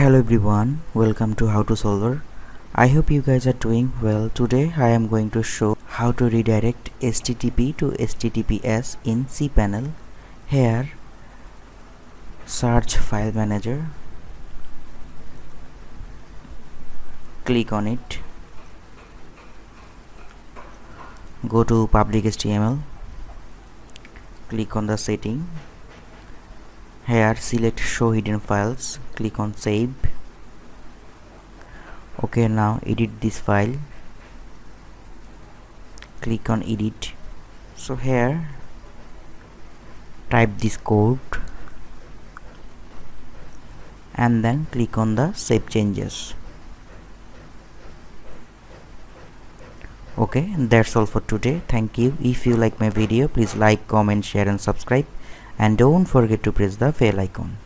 Hello everyone, welcome to How to Solver. I hope you guys are doing well. Today I am going to show how to redirect HTTP to HTTPS in cPanel. Here, search file manager, click on it, go to public HTML, click on the setting. Here select show hidden files, click on save. Okay, now edit this file, click on edit. So here type this code and then click on the save changes. Okay, that's all for today. Thank you. If you like my video, please like, comment, share and subscribe, and don't forget to press the bell icon.